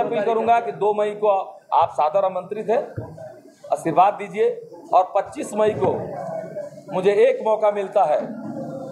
Appeal करूंगा कि 2 मई को आप सादर आमंत्रित है, आशीर्वाद दीजिए। और 25 मई को मुझे एक मौका मिलता है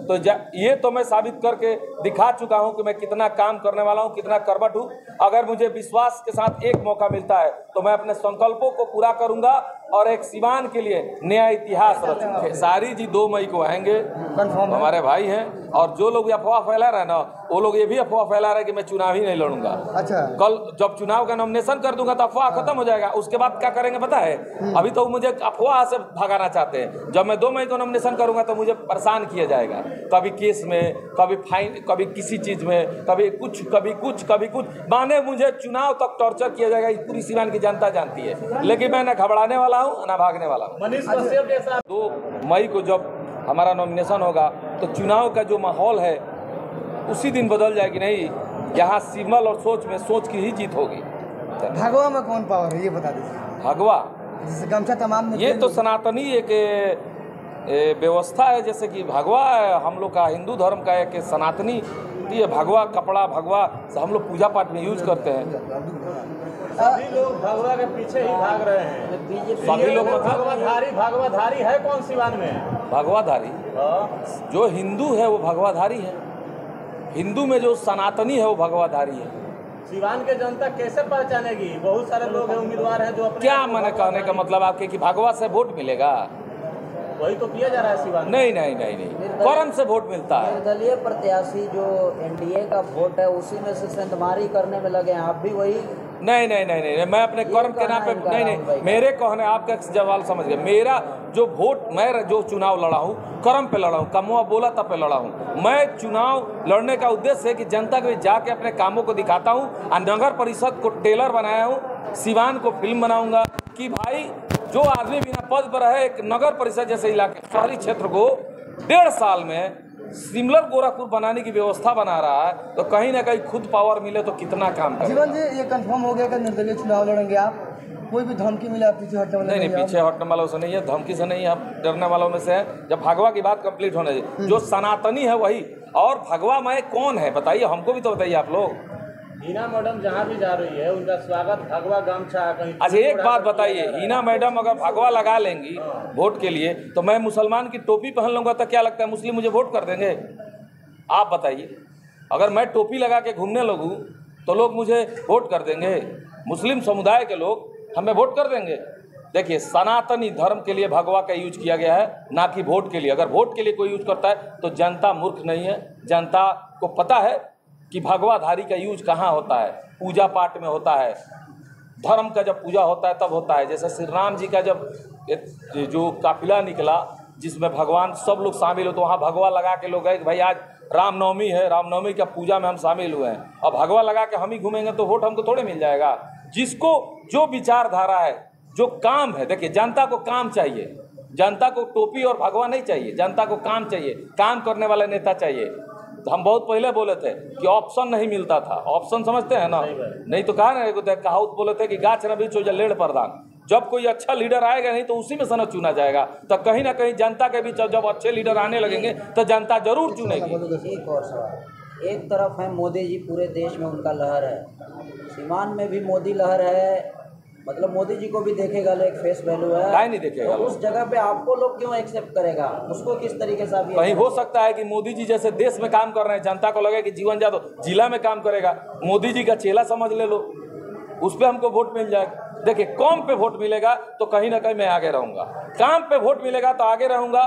तो ये तो मैं साबित करके दिखा चुका हूं कि मैं कितना काम करने वाला हूं, कितना कर्मठ हूं। अगर मुझे विश्वास के साथ एक मौका मिलता है तो मैं अपने संकल्पों को पूरा करूंगा और एक सिवान के लिए नया इतिहास रचूंगा। खेसारी जी 2 मई को आएंगे, हमारे भाई हैं। और जो लोग अफवाह फैला रहे हैं ना, वो लोग ये भी अफवाह फैला रहे हैं कि मैं चुनाव ही नहीं लड़ूंगा। अच्छा, कल जब चुनाव का नॉमिनेशन कर दूंगा तो अफवाह खत्म हो जाएगा। उसके बाद क्या करेंगे पता है? अभी तो मुझे अफवाह से भगाना चाहते हैं। जब मैं 2 मई को नॉमिनेशन करूंगा तो मुझे परेशान किया जाएगा, कभी केस में, कभी फाइन, कभी किसी चीज में, कभी कुछ, कभी कुछ, कभी कुछ, माने मुझे चुनाव तक टॉर्चर किया जाएगा। पूरी सिवान की जनता जानती है। लेकिन मैं ना घबराने वाला हूँ ना भागने वाला हूँ। 2 मई को जब हमारा नॉमिनेशन होगा तो चुनाव का जो माहौल है उसी दिन बदल जाएगी। नहीं, यहाँ सिमल और सोच की ही जीत होगी। भगवा में कौन पावर है ये बता दीजिए। भगवा जैसे गमछा तमाम ये तो सनातनी एक व्यवस्था है। जैसे कि भगवा हम लोग का हिंदू धर्म का एक सनातनी ये भगवा कपड़ा, भगवा हम लोग पूजा पाठ में यूज करते हैं। सभी लोग भगवा के पीछे ही भाग रहे हैं। सभी लोग भगवाधारी है कौन सिवान में? भगवाधारी जो हिंदू है वो भगवाधारी है। हिंदू में जो सनातनी है वो भगवाधारी है। सिवान के जनता कैसे पहचानेगी? बहुत सारे लोग हैं, उम्मीदवार हैं जो अपने क्या मैंने कहने का मतलब आपके कि भगवा से वोट मिलेगा? वही तो किया जा रहा है सिवान। नहीं, कर्म से वोट मिलता है। निर्दलीय प्रत्याशी जो एनडीए का वोट है उसी में से सेंधमारी करने में लगे हैं, आप भी वही? नहीं, मैं अपने कर्म के नाम पे नहीं, मेरे कहने आपका जवाब समझ गए। मेरा जो वोट, मैं जो चुनाव लड़ा हूँ कर्म पे लड़ा हूँ, कमुआ बोला तब पे लड़ा हूँ। मैं चुनाव लड़ने का उद्देश्य है कि जनता के जाके अपने कामों को दिखाता हूँ। और नगर परिषद को टेलर बनाया हूँ, सिवान को फिल्म बनाऊंगा कि भाई जो आदमी बिना पद पर है, एक नगर परिषद जैसे इलाके शहरी क्षेत्र को 1.5 साल में सिमिलर गोरखपुर बनाने की व्यवस्था बना रहा है, तो कहीं ना कहीं खुद पावर मिले तो कितना काम करें। जीवन जी ये कंफर्म हो गया कि निर्दलीय चुनाव लड़ेंगे आप? कोई भी धमकी मिले आप पीछे हटने वाले नहीं, पीछे हटने वालों से नहीं है, धमकी से नहीं है, हम डरने वालों में से है। जब भगवा की बात कंप्लीट होने दे, जो सनातनी है वही। और भगवा में कौन है बताइए, हमको भी तो बताइए आप लोग। हिना मैडम जहाँ भी जा रही है उनका स्वागत भगवा गमछा कहीं। अच्छा एक बात बताइए, हिना मैडम अगर भगवा लगा लेंगी वोट के लिए तो मैं मुसलमान की टोपी पहन लूंगा तो क्या लगता है मुस्लिम मुझे वोट कर देंगे? आप बताइए। अगर मैं टोपी लगा के घूमने लगूँ तो लोग मुझे वोट कर देंगे? मुस्लिम समुदाय के लोग हमें वोट कर देंगे? देखिए, सनातनी धर्म के लिए भगवा का यूज किया गया है, ना कि वोट के लिए। अगर वोट के लिए कोई यूज करता है तो जनता मूर्ख नहीं है। जनता को पता है कि भगवाधारी का यूज कहाँ होता है, पूजा पाठ में होता है। धर्म का जब पूजा होता है तब होता है। जैसे श्री राम जी का जब जो काफिला निकला जिसमें भगवान सब लोग शामिल हो, तो वहाँ भगवा लगा के लोग गए कि भाई आज रामनवमी है, रामनवमी का पूजा में हम शामिल हुए हैं। अब भगवा लगा के हम ही घूमेंगे तो वोट हमको थोड़े मिल जाएगा। जिसको जो विचारधारा है, जो काम है, देखिए जनता को काम चाहिए, जनता को टोपी और भगवा नहीं चाहिए, जनता को काम चाहिए, काम करने वाला नेता चाहिए। तो हम बहुत पहले बोले थे कि ऑप्शन नहीं मिलता था। ऑप्शन समझते हैं ना? नहीं तो कहा ना, कहावत बोले थे कि गाछ न बीच हो जा लेड़ प्रदान। जब कोई अच्छा लीडर आएगा नहीं तो उसी में सनत चुना जाएगा। तो कहीं ना कहीं जनता के बीच जब अच्छे लीडर आने लगेंगे तो जनता जरूर चुनेगी। एक और सवाल, एक तरफ है मोदी जी, पूरे देश में उनका लहर है, सिवान में भी मोदी लहर है, मतलब मोदी जी को भी देखेगा, एक फेस वैल्यू है। काहे नहीं देखेगा? तो उस जगह पे आपको लोग क्यों एक्सेप्ट करेगा? उसको किस तरीके से आप कहीं हो सकता है कि मोदी जी जैसे देश में काम कर रहे हैं, जनता को लगे कि जीवन यादव जिला में काम करेगा, मोदी जी का चेला समझ ले लो, उस पर हमको वोट मिल जाएगा। देखिए, काम पे वोट मिलेगा तो कहीं ना कहीं मैं आगे रहूंगा, काम पे वोट मिलेगा तो आगे रहूंगा,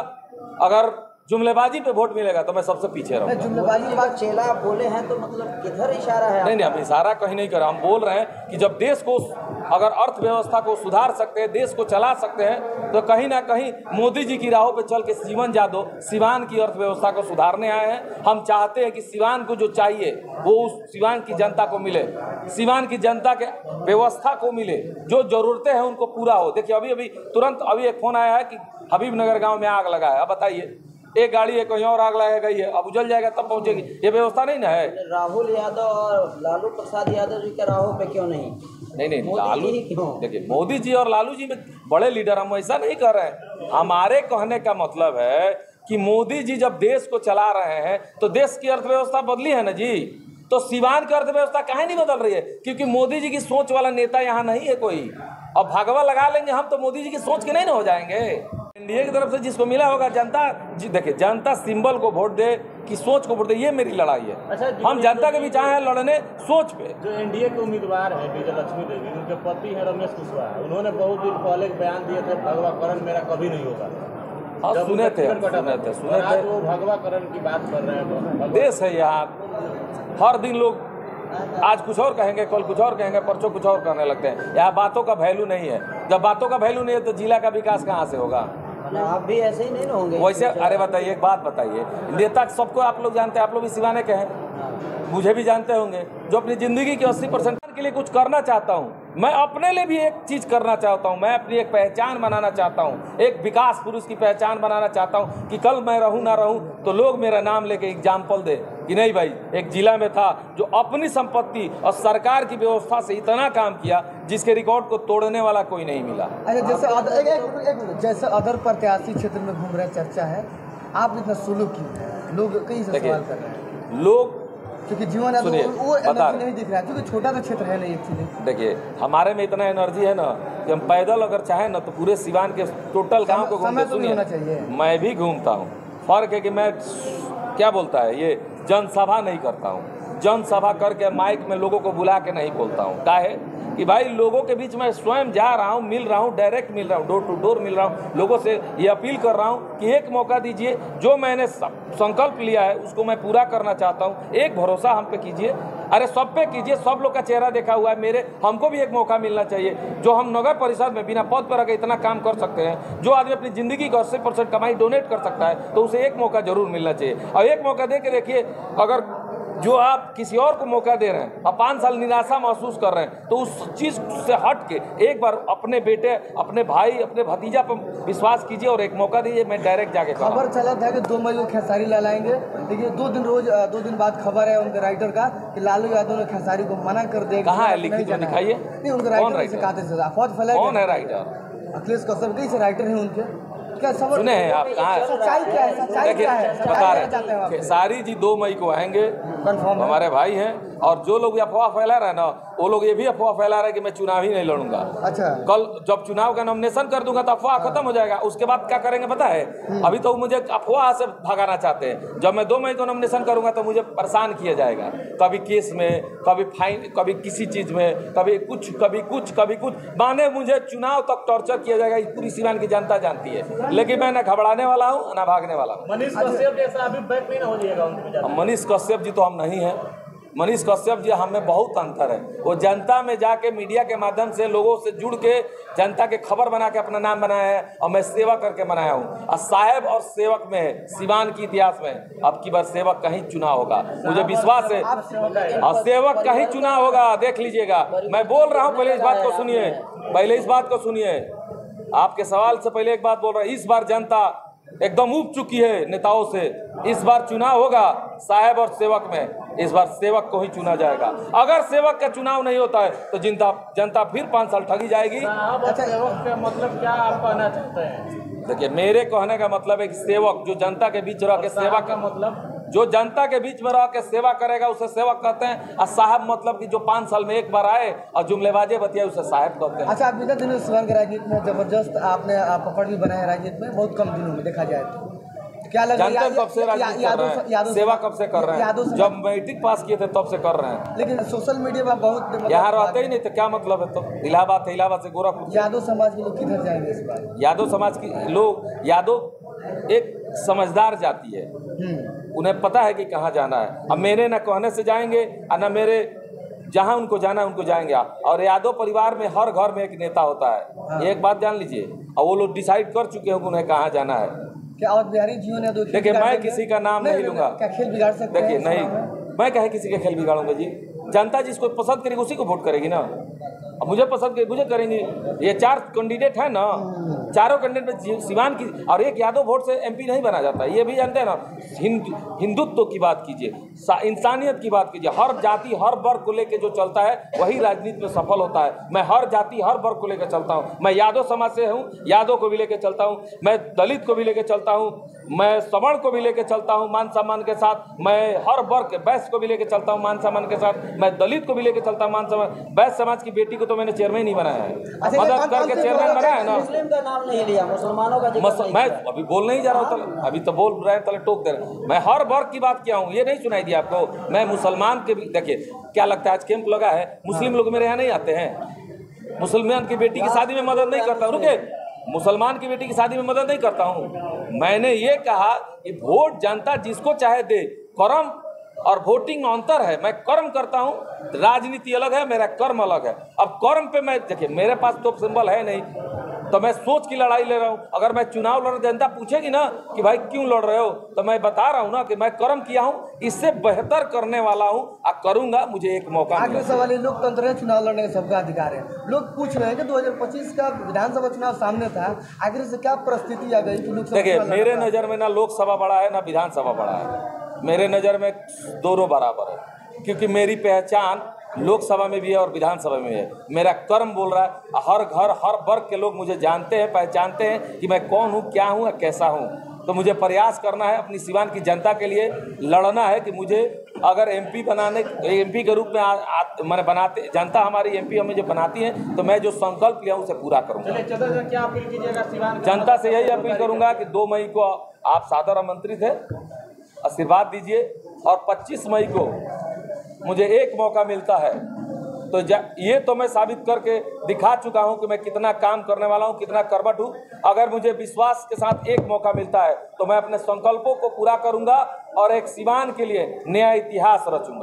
अगर जुमलेबाजी पे वोट मिलेगा तो मैं सबसे पीछे रहूंगा। जुमलेबाजी की बात चेला आप बोले हैं तो मतलब किधर इशारा है? नहीं, हम इशारा कहीं नहीं कर रहे, हम बोल रहे हैं कि जब देश को, अगर अर्थव्यवस्था को सुधार सकते हैं, देश को चला सकते हैं, तो कहीं ना कहीं मोदी जी की राहों पे चल के जीवन यादव सिवान की अर्थव्यवस्था को सुधारने आए हैं। हम चाहते हैं कि सिवान को जो चाहिए वो उस सिवान की जनता को मिले, सिवान की जनता के व्यवस्था को मिले, जो जरूरतें हैं उनको पूरा हो। देखिए, अभी तुरंत अभी एक फोन आया है कि हबीबनगर गाँव में आग लगा है। अब बताइए, एक गाड़ी है, कहीं और आग लगा गई है, अब उजल जाएगा तब पहुंचेगी, ये व्यवस्था नहीं ना है। राहुल यादव और लालू प्रसाद यादव जी के राहों पे क्यों नहीं? नहीं, लालू, देखिए मोदी जी और लालू जी में बड़े लीडर, हम ऐसा नहीं कर रहे हैं। हमारे कहने का मतलब है कि मोदी जी जब देश को चला रहे हैं तो देश की अर्थव्यवस्था बदली है ना जी। तो सिवान की अर्थव्यवस्था काहे नहीं बदल रही है? क्योंकि मोदी जी की सोच वाला नेता यहाँ नहीं है कोई। अब भगवा लगा लेंगे हम तो मोदी जी की सोच के नहीं ना हो जाएंगे। एनडीए की तरफ से जिसको मिला होगा जनता जी, देखिए जनता सिंबल को वोट दे कि सोच को वोट दे, ये मेरी लड़ाई है। अच्छा, हम जनता के बीच आए हैं लड़ने सोच पे। जो एनडीए के उम्मीदवार है विजय लक्ष्मी देवी, उनके पति हैं रमेश कुशवाहा, उन्होंने बहुत दिन पहले एक बयान दिए थे भगवाकरण मेरा कभी नहीं होगा। हाँ, सुने थे। आज वो भगवाकरण की बात कर रहे हैं। देश है यहाँ, हर दिन लोग आज कुछ और कहेंगे, कल कुछ और कहेंगे, परसों कुछ और करने लगते हैं। यहाँ बातों का वैल्यू नहीं है। जब बातों का वैल्यू नहीं है तो जिला का विकास कहाँ से होगा? आप भी ऐसे ही नहीं ना होंगे वैसे अरे बताइए, एक बात बताइए, नेता सबको आप लोग जानते हैं, आप लोग भी सिवाने के हैं, मुझे भी जानते होंगे। जो अपनी ज़िंदगी की 80% के लिए कुछ करना चाहता हूँ, मैं अपने लिए भी एक चीज़ करना चाहता हूँ। मैं अपनी एक पहचान बनाना चाहता हूँ, एक विकास पुरुष की पहचान बनाना चाहता हूँ कि कल मैं रहूँ ना रहूँ तो लोग मेरा नाम लेके एग्जाम्पल दे कि नहीं भाई, एक जिला में था जो अपनी संपत्ति और सरकार की व्यवस्था से इतना काम किया जिसके रिकॉर्ड को तोड़ने वाला कोई नहीं मिला। अच्छा, जैसे अदर प्रत्याशी क्षेत्र में घूम रहे चर्चा है, आप इतना सुलूक क्यों? लोग कई से सवाल कर रहे हैं। लोग क्योंकि जीवन वो एनर्जी नहीं दिख रहा है, क्योंकि छोटा तो क्षेत्र है नहीं एक्चुअली। देखिए हमारे में इतना एनर्जी है ना कि हम पैदल अगर चाहें ना तो पूरे सिवान के टोटल गांव को घूमते। सुनिए, मैं भी घूमता हूँ। फर्क है कि मैं क्या बोलता है ये जनसभा नहीं करता हूँ। जनसभा करके माइक में लोगों को बुला के नहीं बोलता हूँ। क्या है कि भाई लोगों के बीच में स्वयं जा रहा हूँ, मिल रहा हूँ, डायरेक्ट मिल रहा हूँ, डोर टू डोर मिल रहा हूँ। लोगों से ये अपील कर रहा हूँ कि एक मौका दीजिए, जो मैंने संकल्प लिया है उसको मैं पूरा करना चाहता हूँ। एक भरोसा हम पे कीजिए, अरे सब पे कीजिए। सब लोग का चेहरा देखा हुआ है मेरे, हमको भी एक मौका मिलना चाहिए। जो हम नगर परिषद में बिना पद पर रखे इतना काम कर सकते हैं, जो आदमी अपनी ज़िंदगी का 80% कमाई डोनेट कर सकता है, तो उसे एक मौका जरूर मिलना चाहिए। और एक मौका दे के देखिए, अगर जो आप किसी और को मौका दे रहे हैं और 5 साल निराशा महसूस कर रहे हैं, तो उस चीज़ से हट के एक बार अपने बेटे, अपने भाई, अपने भतीजा पर विश्वास कीजिए और एक मौका दीजिए। मैं डायरेक्ट जाके खबर चला था कि 2 मई को खेसारी लाएंगे, लेकिन 2 दिन बाद खबर है उनके राइटर का कि लालू यादव ने खेसारी को मना कर दिया। कहाँ है लिखित में दिखाइए? नहीं, उनके राइटर से कहते थे अफवाह फैला। कौन है राइटर? अखिलेश कश्यप कई से राइटर हैं उनके। क्या सुने हैं आप? कहाँ है? सच्चाई क्या है? सच्चाई क्या है? बता रहे खेसारी जी 2 मई को आएंगे, हमारे भाई हैं। और जो लोग अफवाह फैला रहे हैं ना, वो लोग ये भी अफवाह फैला रहे हैं कि मैं चुनाव ही नहीं लड़ूंगा। अच्छा, कल जब चुनाव का नॉमिनेशन कर दूंगा तो अफवाह खत्म हो जाएगा। उसके बाद क्या करेंगे पता है? अभी तो मुझे अफवाह से भगाना चाहते हैं। जब मैं 2 मई को नॉमिनेशन करूंगा तो मुझे परेशान किया जाएगा, कभी केस में, कभी फाइन, कभी किसी चीज में, कभी कुछ, कभी कुछ, कभी कुछ, माने मुझे चुनाव तक टॉर्चर किया जाएगा। पूरी सिवान की जनता जानती है। लेकिन मैं ना घबराने वाला हूँ ना भागने वाला हूँ। मनीष कश्यप जैसा अभी बैक नहीं हो जाएगा। मनीष कश्यप जी तो हम नहीं हैं। मनीष कश्यप जी हमें बहुत अंतर है। वो जनता में जाके मीडिया के माध्यम से लोगों से जुड़ के जनता के खबर बना के अपना नाम बनाया है, और मैं सेवा करके बनाया हूँ। और साहेब और सेवक में सिवान की इतिहास में अब की बार सेवक का ही चुनाव होगा, मुझे विश्वास है। और सेवक का ही चुनाव होगा, देख लीजिएगा। मैं बोल रहा हूँ, पहले इस बात को सुनिए, पहले इस बात को सुनिए। आपके सवाल से पहले एक बात बोल रहा हूँ, इस बार जनता एकदम उब चुकी है नेताओं से। इस बार चुनाव होगा साहेब और सेवक में, इस बार सेवक को ही चुना जाएगा। अगर सेवक का चुनाव नहीं होता है तो जनता फिर 5 साल ठगी जाएगी। सेवक का मतलब क्या आप कहना चाहते हैं? देखिए, मेरे कहने का मतलब है कि सेवक जो जनता के बीच रह के सेवा का मतलब, जो जनता के बीच में रह के सेवा करेगा उसे सेवक कहते हैं। और साहब मतलब कि जो 5 साल में एक बार आए और जुमलेबाजी बतिया उसे साहब कहते हैं। अच्छा, आप विगत दिनों सिवान के राजनीति में जबरदस्त आपने पकड़ भी बनाया है राजनीति में, बहुत कम दिनों में देखा जाए तो क्या लग रहा है? कब से राजनीति कर रहे हैं, सेवा कब से कर रहे हैं? जब मैट्रिक पास किए थे तब से कर रहे हैं। लेकिन सोशल मीडिया में बहुत यहाँ रहते ही नहीं तो क्या मतलब है? तो इलाहाबाद है, इलाहाबाद से गोरखपुर। यादव समाज के लोग किधर जाएंगे इस बार? यादव समाज के लोग, यादव एक समझदार जाति है, उन्हें पता है कि कहाँ जाना है। अब मेरे न कहने से जाएंगे और न मेरे जहाँ उनको जाना है उनको जाएंगे। और यादव परिवार में हर घर में एक नेता होता है, एक बात जान लीजिए। और वो लोग डिसाइड कर चुके हैं कि उन्हें कहाँ जाना है। क्या और बिहारी जीवन है? देखिए, मैं किसी का नाम नहीं लूंगा। क्या खेल बिगाड़ सकते हैं? देखिए नहीं, मैं कहे किसी के खेल बिगाड़ूंगा जी। जनता जिसको पसंद करेगी उसी को वोट करेगी ना। अब मुझे पसंद मुझे करेंगे। ये 4 कैंडिडेट है ना, चारों कैंडिडेट में सिवान की, और एक यादव वोट से MP नहीं बना जाता, ये भी जानते हैं ना। हिंदुत्व की बात कीजिए, इंसानियत की बात कीजिए, हर जाति हर वर्ग को लेकर जो चलता है वही राजनीति में सफल होता है। मैं हर जाति हर वर्ग को लेकर चलता हूँ। मैं यादव समाज से हूँ, यादव को भी लेकर चलता हूँ, मैं दलित को भी लेकर चलता हूँ, मैं सवर्ण को भी लेकर चलता हूँ मान सम्मान के साथ, मैं हर वर्ग वैश्य को भी लेकर चलता हूँ मान सम्मान के साथ, मैं दलित को भी लेकर चलता हूँ मान सम्मान। वैश्य समाज की बेटी को तो मैंने चेयरमैन ही बनाया है, मदद करके चेयरमैन बनाया है ना। मुस्लिम का नाम नहीं लिया, मुसलमानों का मैं अभी बोल नहीं जा रहा हूँ, अभी तो बोल रहे हैं, तले टोक दे रहे हैं। मैं हर वर्ग की बात किया हूँ, ये नहीं सुनाई दिया आपको। मैं मुसलमान के भी, देखिए क्या लगता है आज कैंप लगा है, मुस्लिम लोग मेरे यहाँ नहीं आते हैं। मुसलमान की बेटी की शादी में मदद नहीं करता, रुके, मुसलमान की बेटी की शादी में मदद नहीं करता हूँ। मैंने ये कहा कि वोट जनता जिसको चाहे दे, कर्म और वोटिंग में अंतर है। मैं कर्म करता हूँ, राजनीति अलग है, मेरा कर्म अलग है। अब कर्म पे मैं, देखिए मेरे पास तो सिंबल है नहीं, तो मैं सोच की लड़ाई ले रहा हूँ। अगर मैं चुनाव लड़, जनता पूछेगी ना कि भाई क्यों लड़ रहे हो, तो मैं बता रहा हूँ ना कि मैं कर्म किया हूँ, इससे बेहतर करने वाला हूँ और करूँगा, मुझे एक मौका मिला। आखिरी सवाल, लोकतंत्र है, चुनाव लड़ने का सबका अधिकार है। लोग पूछ रहे हैं कि 2025 का विधानसभा चुनाव सामने था, आखिर से क्या परिस्थिति आ गई कि लोकसभा? देखिए मेरे नज़र में ना लोकसभा बड़ा है ना विधानसभा बड़ा है, मेरे नज़र में दोनों बराबर है, क्योंकि मेरी पहचान लोकसभा में भी है और विधानसभा में है। मेरा कर्म बोल रहा है, हर घर हर वर्ग के लोग मुझे जानते हैं, पहचानते हैं कि मैं कौन हूँ, क्या हूँ, कैसा हूँ। तो मुझे प्रयास करना है, अपनी सिवान की जनता के लिए लड़ना है कि मुझे अगर MP बनाने, MP के रूप में मैंने बनाते, जनता हमारी MP हमें जो बनाती है, तो मैं जो संकल्प लिया उसे पूरा करूँगा। क्या अपील कीजिएगा सिवान जनता से यही अपील करूँगा कि 2 मई को आप सादर आमंत्रित है, आशीर्वाद दीजिए, और 25 मई को मुझे एक मौका मिलता है तो ये तो मैं साबित करके दिखा चुका हूं कि मैं कितना काम करने वाला हूं, कितना कर्मठ हूं। अगर मुझे विश्वास के साथ एक मौका मिलता है तो मैं अपने संकल्पों को पूरा करूंगा और एक सिवान के लिए नया इतिहास रचूंगा।